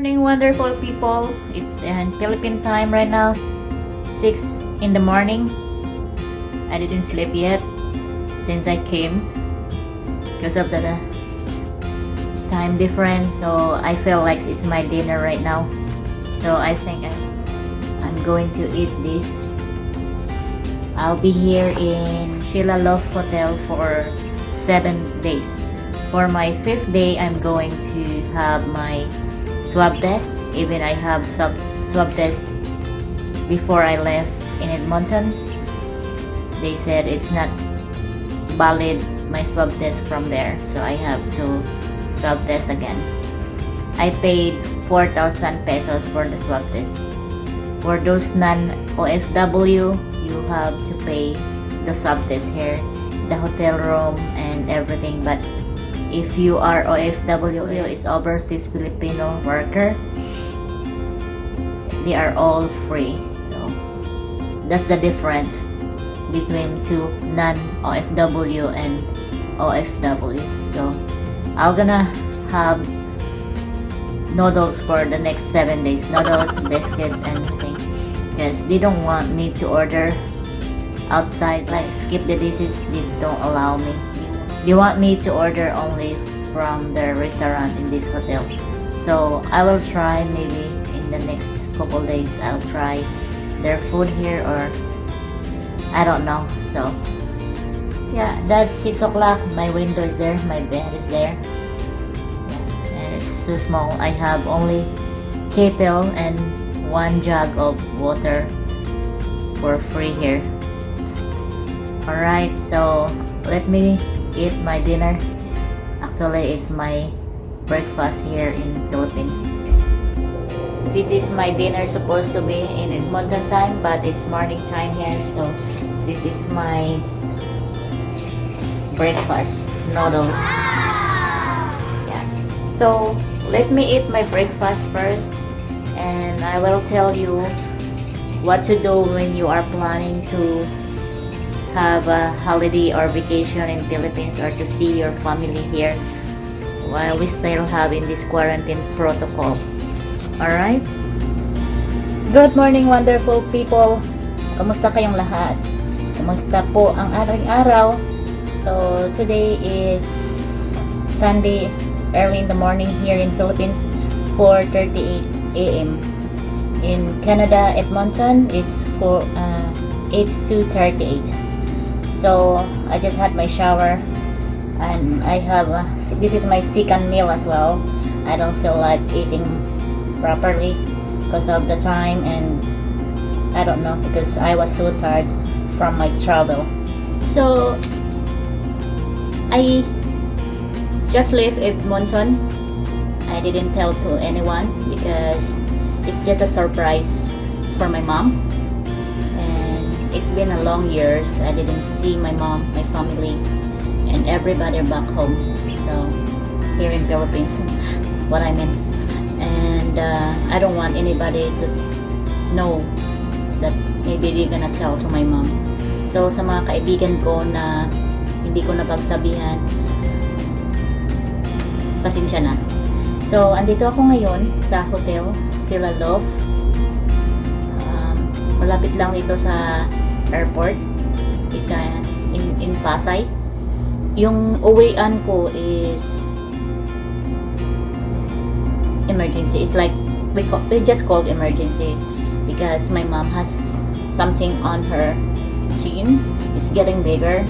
Morning, wonderful people. It's in Philippine time right now, 6 in the morning. I didn't sleep yet since I came because of the time difference, so I feel like it's my dinner right now. So I think I'm going to eat this. I'll be here in Sheila Love Hotel for 7 days. For my 5th day, I'm going to have my swab test. Even I have swab test before I left in Edmonton. They said it's not valid, my swab test from there, so I have to swab test again. I paid 4,000 pesos for the swab test. For those non-OFW, you have to pay the swab test here, the hotel room and everything. But if you are OFW, it's overseas Filipino worker, they are all free. So that's the difference between two non-OFW and OFW. So I'm gonna have noodles for the next 7 days, noodles, biscuits, and everything, because they don't want me to order outside, like skip the dishes. They don't allow me. They want me to order only from the restaurant in this hotel. So I will try, maybe in the next couple days I'll try their food here, or I don't know. So yeah, that's 6 o'clock. My window is there, my bed is there. Yeah, and it's so small. I have only kettle and 1 jug of water for free here. Alright, so let me eat my dinner. Actually, it's my breakfast here in Philippines. This is my dinner, supposed to be in Edmonton time, but it's morning time here. So this is my breakfast, noodles. Yeah. So let me eat my breakfast first, and I will tell you what to do when you are planning to have a holiday or vacation in Philippines, or to see your family here while we still have in this quarantine protocol. Alright? Good morning, wonderful people. Kamusta kayong lahat? Kamusta po ang ating araw? So today is Sunday, early in the morning here in Philippines, 4:38 a.m. In Canada, Edmonton, it's 2:38. So I just had my shower, and I have this is my second meal as well. I don't feel like eating properly because of the time, and I don't know, because I was so tired from my travel. So I just left Edmonton. I didn't tell to anyone because it's just a surprise for my mom. It's been a long years. I didn't see my mom, my family, and everybody back home. So here in Philippines, what I mean. And I don't want anybody to know that maybe they're gonna tell to my mom. So sa mga kaibigan ko na hindi ko napagsabihan, pasensya na. So andito ako ngayon sa hotel Sheila Love. Malapit lang ito sa airport, isa in Pasay. Yung uwian ko is emergency. It's like we just called emergency because my mom has something on her chin. It's getting bigger,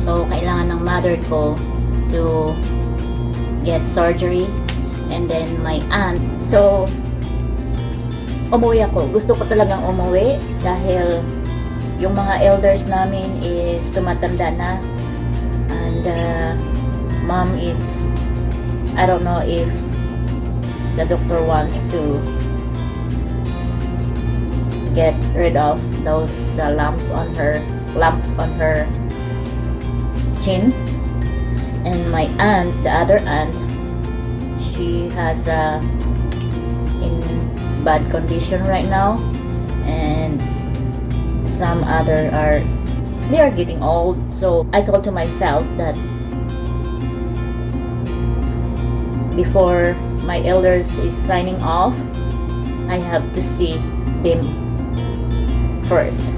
so kailangan ng mother ko to get surgery, and then my aunt. So umuwi ako. Gusto ko talagang umuwi dahil yung mga elders namin is tumatanda na, and mom is, I don't know if the doctor wants to get rid of those lumps on her chin. And my aunt, the other aunt, she has in bad condition right now, and some other they are getting old. So I told to myself that before my elders is signing off, I have to see them first.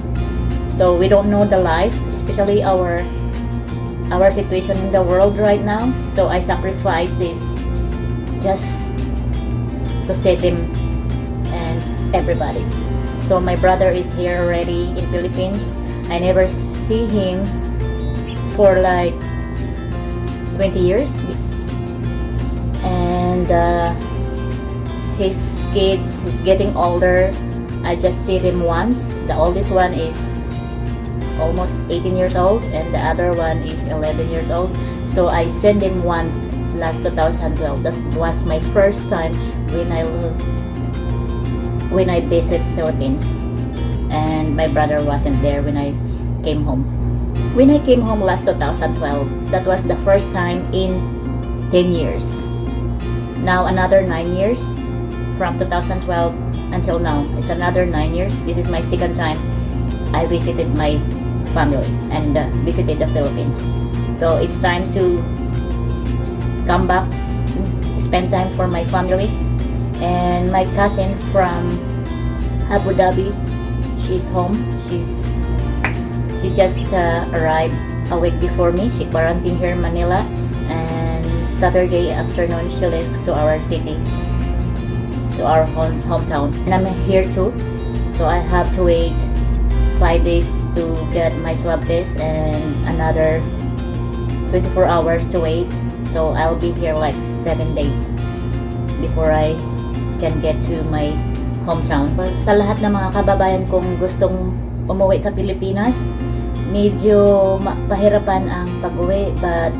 So we don't know the life, especially our situation in the world right now. So I sacrifice this just to see them and everybody. So my brother is here already in Philippines. I never see him for like 20 years. And his kids is getting older. I just see them once. The oldest one is almost 18 years old and the other one is 11 years old. So I sent him once last 2012. That was my first time when I visit Philippines, and my brother wasn't there when I came home. When I came home last 2012, that was the first time in 10 years. Now another 9 years from 2012 until now. It's another 9 years. This is my second time I visited my family and visited the Philippines. So it's time to come back, spend time for my family. And my cousin from Abu Dhabi, she's home. She just arrived a week before me. She quarantined here in Manila, and Saturday afternoon she left to our city, to our hometown. And I'm here too, so I have to wait 5 days to get my swab test and another 24 hours to wait. So I'll be here like 7 days before I can get to my hometown. Sa lahat ng mga kababayan kong gustong umuwi sa Pilipinas, medyo pahirapan ang pag-uwi, but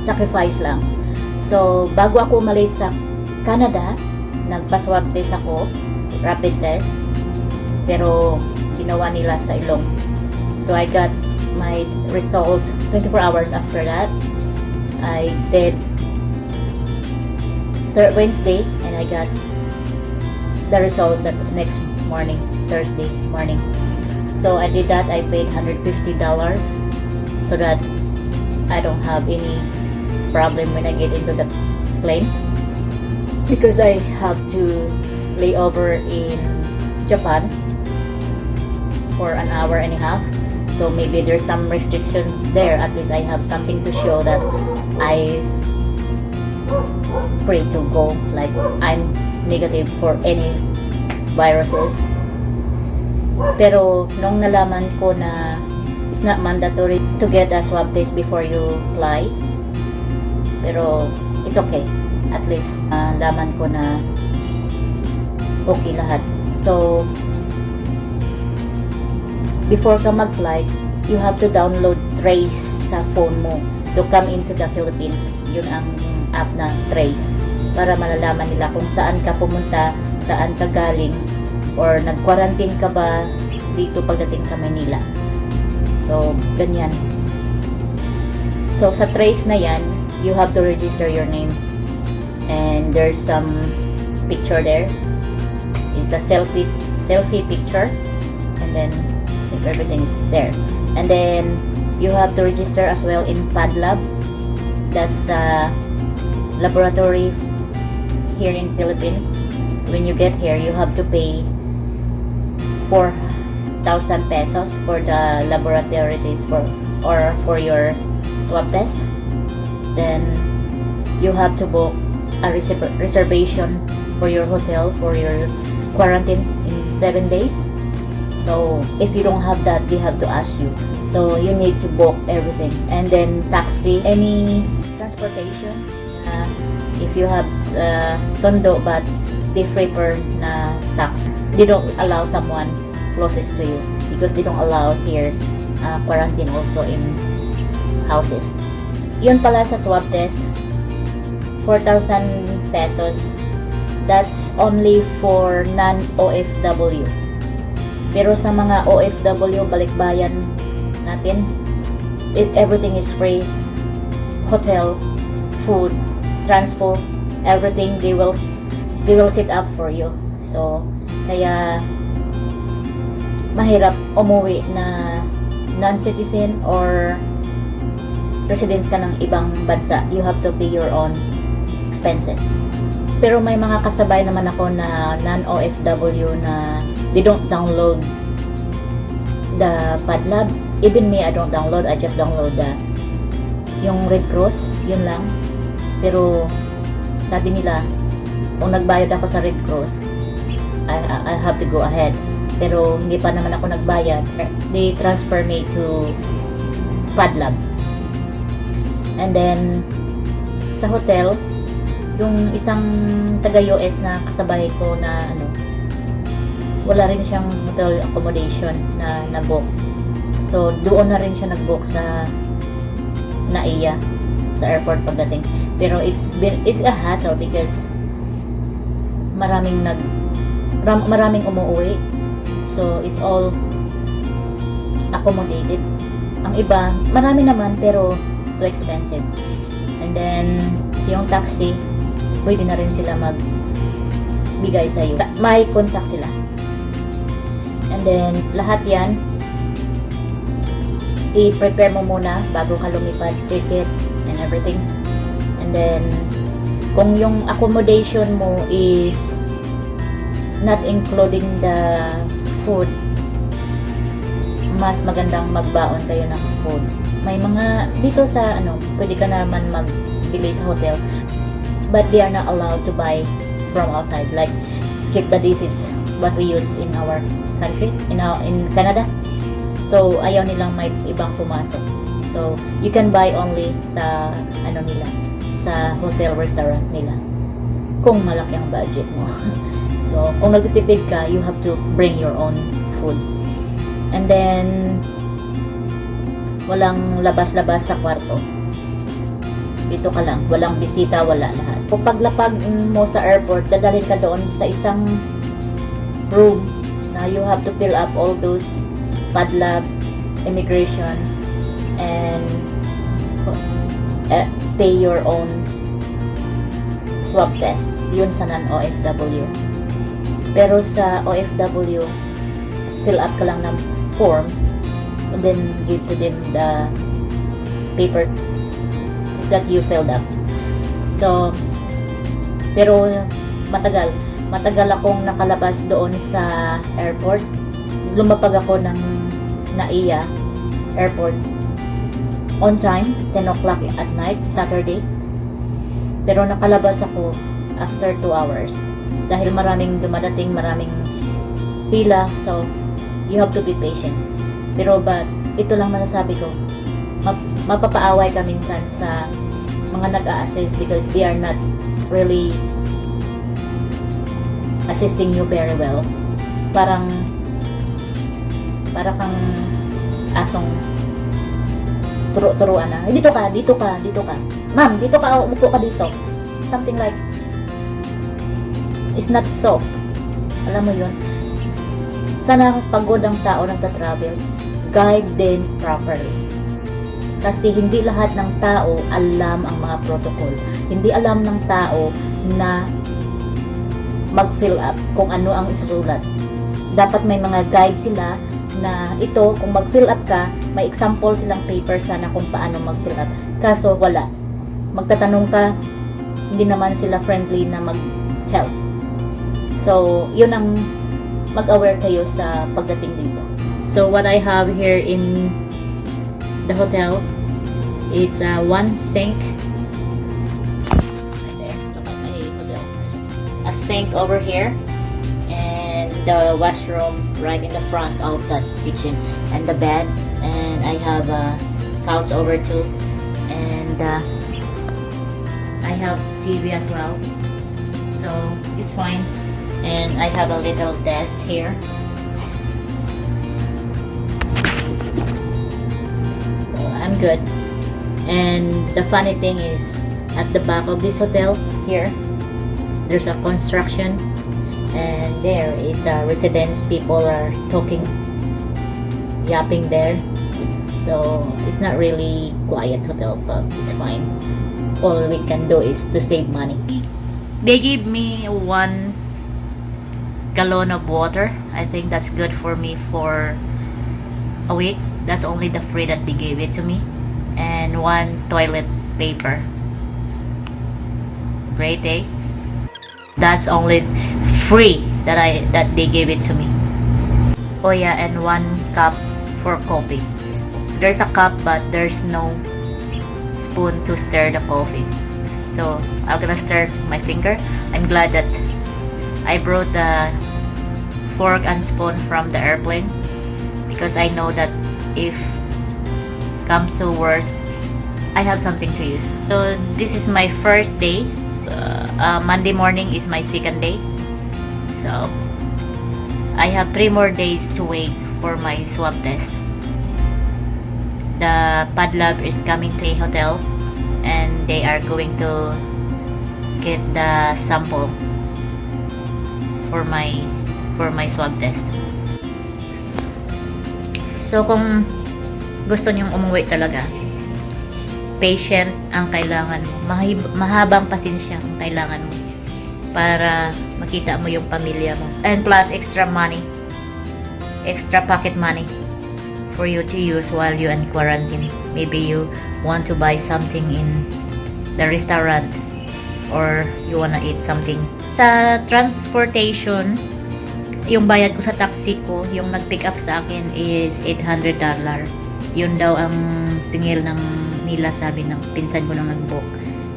sacrifice lang. So bago ako umalis sa Canada, nagpa-swab test ako, rapid test, pero ginawa nila sa ilong. So I got my result 24 hours after that. I did Wednesday and I got the result the next morning, Thursday morning. So I did that. I paid $150 so that I don't have any problem when I get into the plane, because I have to lay over in Japan for an hour and a half. So maybe there's some restrictions there. At least I have something to show that I free to go, like I'm negative for any viruses. Pero nung nalaman ko na it's not mandatory to get a swab test before you fly, pero it's okay. At least laman ko na okay lahat. So before ka mag-fly, you have to download Trace sa phone mo to come into the Philippines. Yun ang app na Trace, para malalaman nila kung saan ka pumunta, saan ka galing, or nag-quarantine ka ba dito pagdating sa Manila. So ganyan. So sa Trace na yan, you have to register your name, and there's some picture there. It's a selfie picture, and then everything is there. And then you have to register as well in PadLab. That's a laboratory here in Philippines. When you get here, you have to pay 4,000 pesos for the laboratory test for your swab test. Then you have to book a reservation for your hotel for your quarantine in 7 days. So if you don't have that, they have to ask you. So you need to book everything. And then taxi, any transportation. If you have Sundo but they prefer na tax, they don't allow someone closest to you, because they don't allow here quarantine also in houses. Yun pala sa swab test, 4,000 pesos. That's only for non-OFW. Pero sa mga OFW, balikbayan natin, everything is free. Hotel, food, transpo, everything they will set up for you. So kaya mahirap umuwi na non-citizen or residents ka ng ibang bansa. You have to pay your own expenses. Pero may mga kasabay naman ako na non-OFW na they don't download the PadLab. Even me, I don't download. I just download yung Red Cross, yun lang. Pero sabi nila, kung nagbayad ako sa Red Cross, I have to go ahead. Pero hindi pa naman ako nagbayad. They transfer me to PadLab. And then sa hotel, yung isang taga-US na kasabay ko na wala rin siyang hotel accommodation na nag-book. So doon na rin siya nag-book sa NAIA sa airport pagdating. Pero it's a hassle because maraming umuwi. So it's all accommodated. Ang iba, marami naman pero too expensive. And then yung taxi, pwede na rin sila magbigay sa'yo. May contact sila. And then, lahat yan, i-prepare mo muna bago ka lumipad, ticket and everything. And then, kung yung accommodation mo is not including the food, mas magandang magbaon kayo ng food. May mga, dito sa, pwede ka naman magbili sa hotel, but they are not allowed to buy from outside. Like, skip the dishes, what we use in our country, in Canada. So, ayaw nilang may ibang pumasok. So, you can buy only sa, nila, sa hotel restaurant nila. Kung malaki ang budget mo. So, kung nagtitipid ka, you have to bring your own food. And then, walang labas-labas sa kwarto. Dito ka lang, walang bisita, wala lahat. Kung paglapag mo sa airport, dadalhin ka doon sa isang room na you have to fill up all those PadLab, immigration, and pay your own swab test. Yun sa non-OFW. Pero sa OFW, fill up ka lang ng form and then give to them the paper that you filled up. So, pero matagal akong nakalabas doon sa airport. Lumapag ako ng NAIA airport on time, 10 o'clock at night, Saturday. Pero nakalabas ako after 2 hours dahil maraming dumadating, maraming pila, so you have to be patient. Pero ito lang masasabi ko, mapapaaway ka minsan sa mga nag-a-assist because they are not really assisting you very well. Para kang asong turo-turuan na, dito ka. Ma'am, dito ka, umupo ka dito. Something like, it's not soft. Alam mo yun? Sana pagod ang tao nagta-travel, guide them properly. Kasi hindi lahat ng tao alam ang mga protocol. Hindi alam ng tao na mag-fill up kung ano ang isusulat. Dapat may mga guide sila na ito, kung mag-fill up ka, may example silang paper sana kung paano mag-fill up. Kaso wala. Magtatanong ka, hindi naman sila friendly na mag-help. So, yun ang mag-aware kayo sa pagdating dito. So, what I have here in the hotel, it's one sink. Right there. Look at my hotel. A sink over here. And the washroom right in the front of that kitchen. And the bed. And I have a couch over too. And I have TV as well. So, it's fine. And I have a little desk here. So, I'm good. And the funny thing is, at the back of this hotel here, there's a construction, and there is a residence. People are talking, yapping there. So it's not really quiet hotel, but it's fine. All we can do is to save money. They gave me 1 gallon of water. I think that's good for me for a week. That's only the free that they gave it to me. And 1 toilet paper. Great day. That's only free that they gave it to me. Oh yeah, and 1 cup for coffee. There's a cup but there's no spoon to stir the coffee. So I'm gonna stir my finger. I'm glad that I brought the fork and spoon from the airplane, because I know that if come to worst, I have something to use. So this is my first day. Monday morning is my second day. So I have 3 more days to wait for my swab test. The pad lab is coming to a hotel and they are going to get the sample for my swab test. So kung gusto niyong umuwi talaga, patient ang kailangan mo. Mahabang pasensya ang kailangan mo para makita mo yung pamilya mo. And plus extra money, extra pocket money for you to use while you in quarantine. Maybe you want to buy something in the restaurant or you wanna eat something. Sa transportation, yung bayad ko sa taxi ko, yung nag-pick up sa akin is $800. Yun daw ang singil ng nila, sabi ng pinsan ko nang nag-book.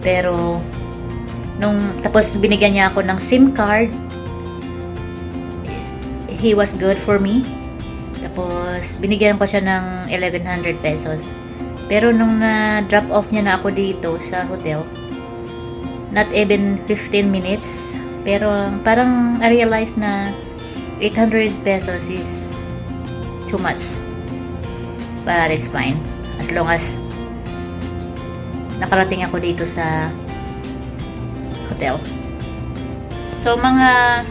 Pero tapos binigyan niya ako ng SIM card. He was good for me. Tapos binigyan ko siya ng 1,100 pesos. Pero nung na-drop off niya na ako dito sa hotel, not even 15 minutes, pero parang I realized na 800 pesos is too much. But it's fine. As long as nakarating ako dito sa hotel. So mga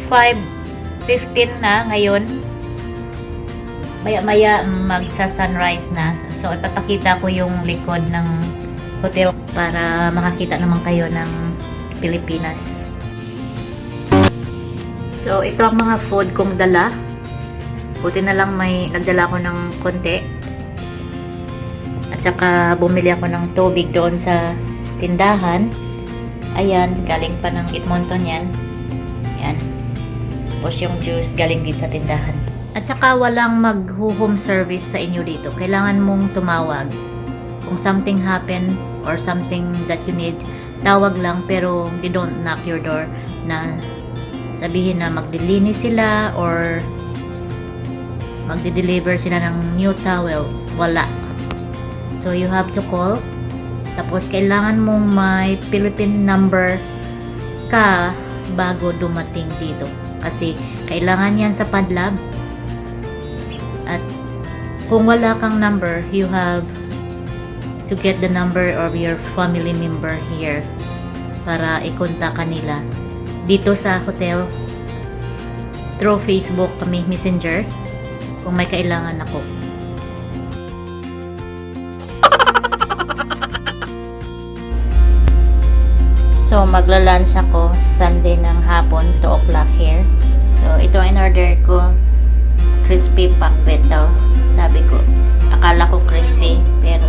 5:15 na ngayon. Maya-maya magsa-sunrise na. So ipapakita ko yung likod ng hotel para makakita naman kayo ng Pilipinas. So ito ang mga food kong dala. Buti na lang may nagdala ko ng konti. At saka bumili ako ng tubig doon sa tindahan. Ayan, galing pa ng Edmonton yan. Ayan. Tapos yung juice galing din sa tindahan. At saka walang mag-home service sa inyo dito. Kailangan mong tumawag. Kung something happen or something that you need, tawag lang, pero they don't knock your door na sabihin na magdilinis sila or magde-deliver sila ng new towel. Wala. So you have to call. Tapos kailangan mong may Philippine number ka bago dumating dito. Kasi kailangan yan sa padlab. At kung wala kang number, you have to get the number of your family member here para ikontak kanila dito sa hotel through Facebook kami messenger kung may kailangan ako. So magla-lunch ako Sunday ng hapon, 2 o'clock here. So ito in order ko, crispy pakbet daw. Sabi ko, akala ko crispy pero